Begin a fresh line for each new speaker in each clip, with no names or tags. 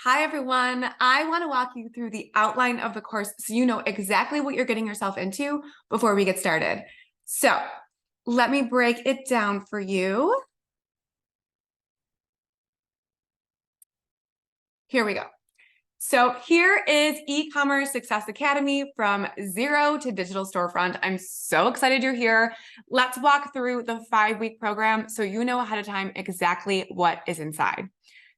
Hi, everyone. I want to walk you through the outline of the course so you know exactly what you're getting yourself into before we get started. So let me break it down for you. Here we go. So here is E-commerce Success Academy from zero to digital storefront. I'm so excited you're here. Let's walk through the 5-week program so you know ahead of time exactly what is inside.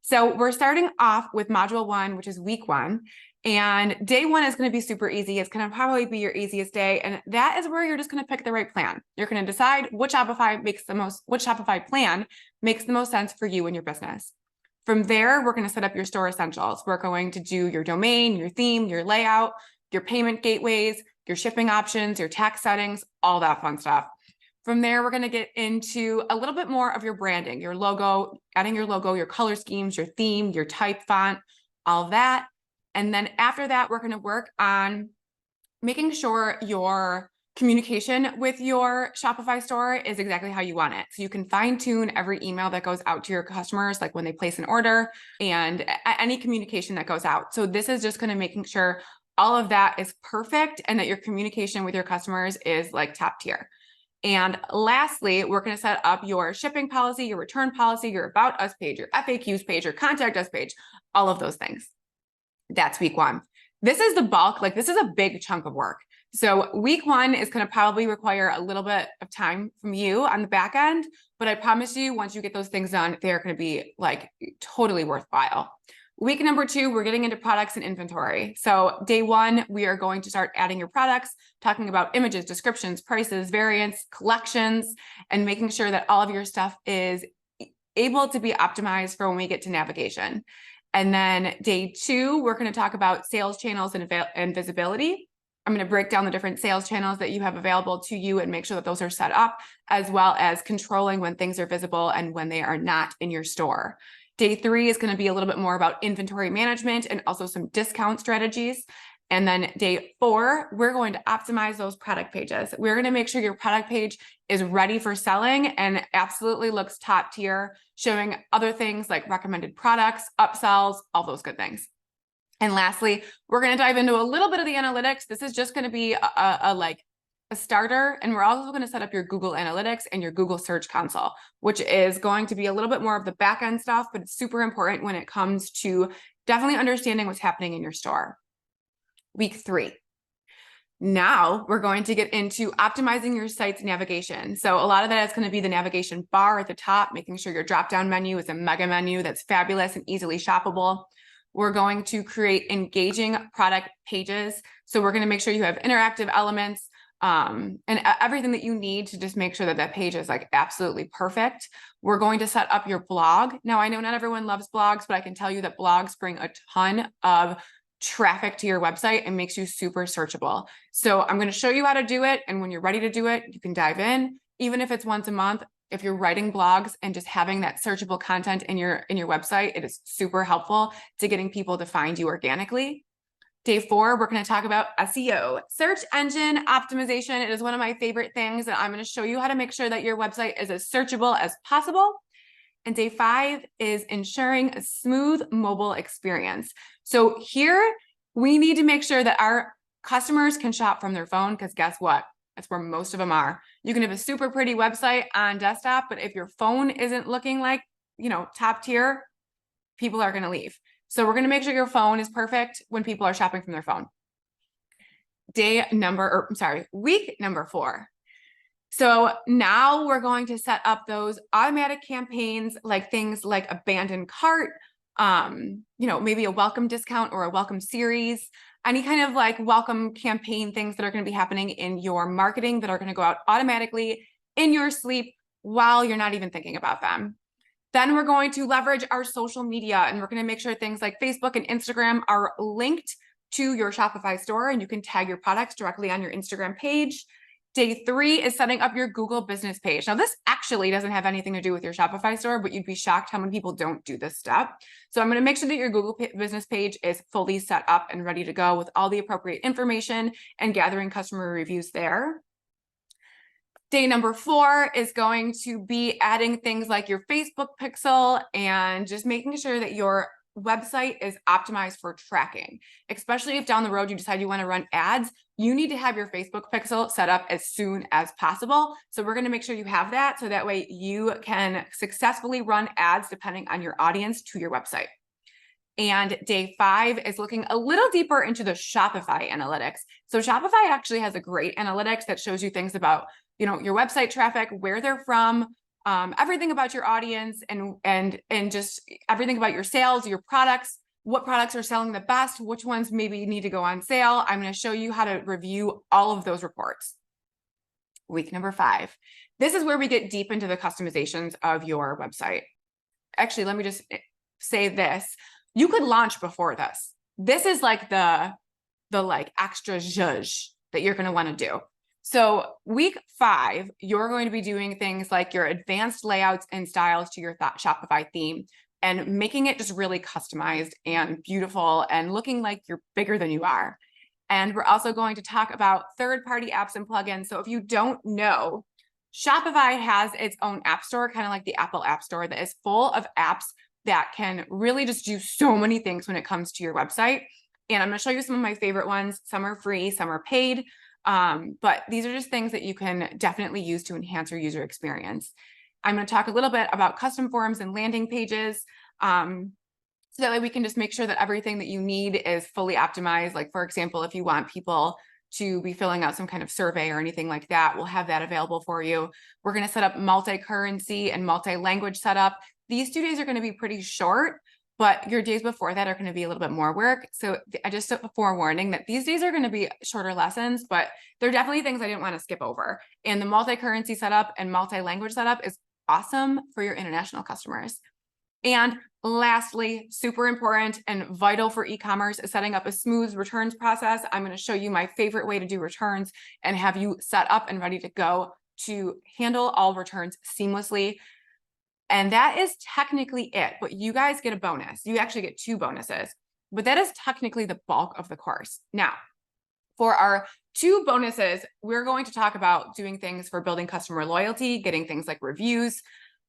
So we're starting off with module 1, which is week 1. And day 1 is going to be super easy. It's going to probably be your easiest day. And that is where you're just going to pick the right plan. You're going to decide which Shopify plan makes the most sense for you and your business. From there, we're going to set up your store essentials. We're going to do your domain, your theme, your layout, your payment gateways, your shipping options, your tax settings, all that fun stuff. From there, we're going to get into a little bit more of your branding, your logo, adding your logo, your color schemes, your theme, your type font, all of that. And then after that, we're going to work on making sure your communication with your Shopify store is exactly how you want it. So you can fine tune every email that goes out to your customers, like when they place an order and any communication that goes out. So this is just going to making sure all of that is perfect and that your communication with your customers is like top tier. And lastly, we're going to set up your shipping policy, your return policy, your About Us page, your FAQs page, your Contact Us page, all of those things. That's week 1. This is the bulk, like this is a big chunk of work. So week 1 is going to probably require a little bit of time from you on the back end, but I promise you, once you get those things done, they're going to be like totally worthwhile. Week number 2, we're getting into products and inventory. So day 1, we are going to start adding your products, talking about images, descriptions, prices, variants, collections, and making sure that all of your stuff is able to be optimized for when we get to navigation. And then day 2, we're going to talk about sales channels and visibility. I'm going to break down the different sales channels that you have available to you and make sure that those are set up, as well as controlling when things are visible and when they are not in your store. Day 3 is going to be a little bit more about inventory management and also some discount strategies. And then day 4, we're going to optimize those product pages. We're going to make sure your product page is ready for selling and absolutely looks top tier, showing other things like recommended products, upsells, all those good things. And lastly, we're going to dive into a little bit of the analytics. This is just going to be a starter. And we're also going to set up your Google Analytics and your Google Search Console, which is going to be a little bit more of the back end stuff, but it's super important when it comes to definitely understanding what's happening in your store. Week 3. Now we're going to get into optimizing your site's navigation. So a lot of that is going to be the navigation bar at the top, making sure your drop-down menu is a mega menu that's fabulous and easily shoppable. We're going to create engaging product pages. So we're going to make sure you have interactive elements and everything that you need to just make sure that that page is like absolutely perfect. We're going to set up your blog. Now, I know not everyone loves blogs, but I can tell you that blogs bring a ton of traffic to your website and makes you super searchable. So I'm going to show you how to do it. And when you're ready to do it, you can dive in, even if it's once a month. If you're writing blogs and just having that searchable content in your website, it is super helpful to getting people to find you organically. Day 4, we're going to talk about SEO, search engine optimization. It is one of my favorite things, and I'm going to show you how to make sure that your website is as searchable as possible. And day 5 is ensuring a smooth mobile experience. So here we need to make sure that our customers can shop from their phone, because guess what? That's where most of them are. You can have a super pretty website on desktop, but if your phone isn't looking like, top tier, people are going to leave. So we're going to make sure your phone is perfect when people are shopping from their phone. Week number 4. So now we're going to set up those automatic campaigns, like things like abandoned cart, maybe a welcome discount or a welcome series, any kind of like welcome campaign things that are going to be happening in your marketing that are going to go out automatically in your sleep while you're not even thinking about them. Then we're going to leverage our social media, and we're going to make sure things like Facebook and Instagram are linked to your Shopify store, and you can tag your products directly on your Instagram page. Day 3 is setting up your Google business page. Now, this actually doesn't have anything to do with your Shopify store, but you'd be shocked how many people don't do this step. So I'm going to make sure that your Google business page is fully set up and ready to go with all the appropriate information and gathering customer reviews there. Day number 4 is going to be adding things like your Facebook pixel and just making sure that your website is optimized for tracking, especially if down the road you decide you want to run ads. You need to have your Facebook pixel set up as soon as possible. So we're going to make sure you have that so that way you can successfully run ads depending on your audience to your website. And day 5 is looking a little deeper into the Shopify analytics. So Shopify actually has a great analytics that shows you things about, your website traffic, where they're from, everything about your audience, and just everything about your sales, your products, what products are selling the best, which ones maybe need to go on sale. I'm going to show you how to review all of those reports. Week number 5. This is where we get deep into the customizations of your website. Actually, let me just say this. You could launch before this. This is like the like extra zhuzh that you're going to want to do. So week 5, you're going to be doing things like your advanced layouts and styles to your Shopify theme and making it just really customized and beautiful and looking like you're bigger than you are. And we're also going to talk about third-party apps and plugins. So if you don't know, Shopify has its own app store, kind of like the Apple App Store, that is full of apps that can really just do so many things when it comes to your website. And I'm going to show you some of my favorite ones. Some are free, some are paid. But these are just things that you can definitely use to enhance your user experience. I'm going to talk a little bit about custom forms and landing pages. So that way we can just make sure that everything that you need is fully optimized. Like, for example, if you want people to be filling out some kind of survey or anything like that, we'll have that available for you. We're going to set up multi-currency and multi-language setup. These 2 days are going to be pretty short, but your days before that are going to be a little bit more work. So I just took a forewarning that these days are going to be shorter lessons, but they're definitely things I didn't want to skip over. And the multi-currency setup and multi-language setup is awesome for your international customers. And lastly, super important and vital for e-commerce is setting up a smooth returns process. I'm going to show you my favorite way to do returns and have you set up and ready to go to handle all returns seamlessly. And that is technically it, but you guys get a bonus. You actually get 2 bonuses, but that is technically the bulk of the course. Now, for our 2 bonuses, we're going to talk about doing things for building customer loyalty, getting things like reviews,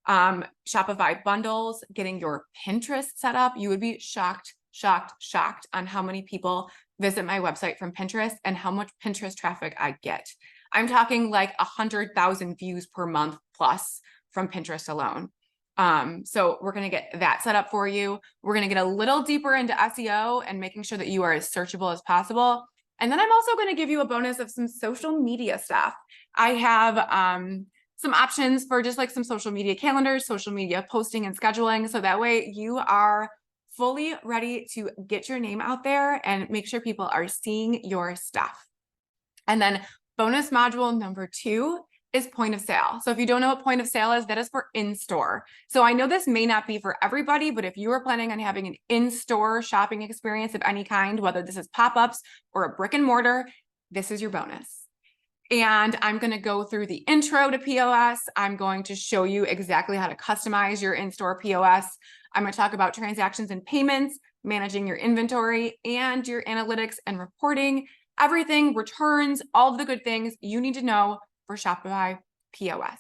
Shopify bundles, getting your Pinterest set up. You would be shocked on how many people visit my website from Pinterest and how much Pinterest traffic I get. I'm talking like 100,000 views per month plus from Pinterest alone. So we're going to get that set up for you. We're going to get a little deeper into SEO and making sure that you are as searchable as possible. And then I'm also going to give you a bonus of some social media stuff. I have some options for just like some social media calendars, social media posting and scheduling. So that way you are fully ready to get your name out there and make sure people are seeing your stuff. And then bonus module number 2 is point of sale. So if you don't know what point of sale is, that is for in-store. So I know this may not be for everybody, but if you are planning on having an in-store shopping experience of any kind, whether this is pop-ups or a brick and mortar, this is your bonus. And I'm going to go through the intro to POS. I'm going to show you exactly how to customize your in-store POS. I'm going to talk about transactions and payments, managing your inventory and your analytics and reporting, everything, returns, all of the good things you need to know for Shopify POS.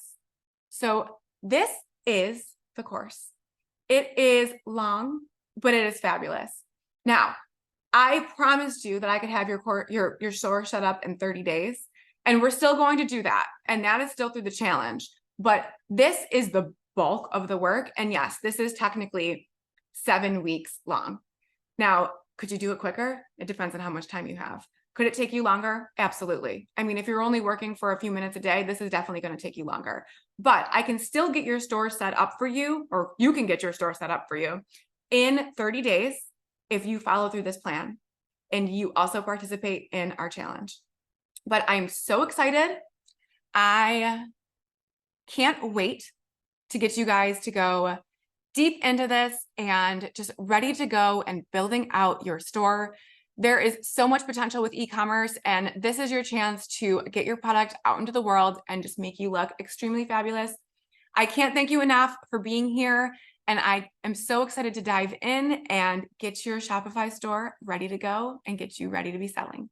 So this is the course. It is long, but it is fabulous. Now, I promised you that I could have your store set up in 30 days, and we're still going to do that. And that is still through the challenge, but this is the bulk of the work. And yes, this is technically 7 weeks long. Now, could you do it quicker? It depends on how much time you have. Could it take you longer? Absolutely. I mean, if you're only working for a few minutes a day, this is definitely going to take you longer. But I can still get your store set up for you, or you can get your store set up for you in 30 days if you follow through this plan and you also participate in our challenge. But I'm so excited. I can't wait to get you guys to go deep into this and just ready to go and building out your store. There is so much potential with e-commerce, and this is your chance to get your product out into the world and just make you look extremely fabulous. I can't thank you enough for being here, and I am so excited to dive in and get your Shopify store ready to go and get you ready to be selling.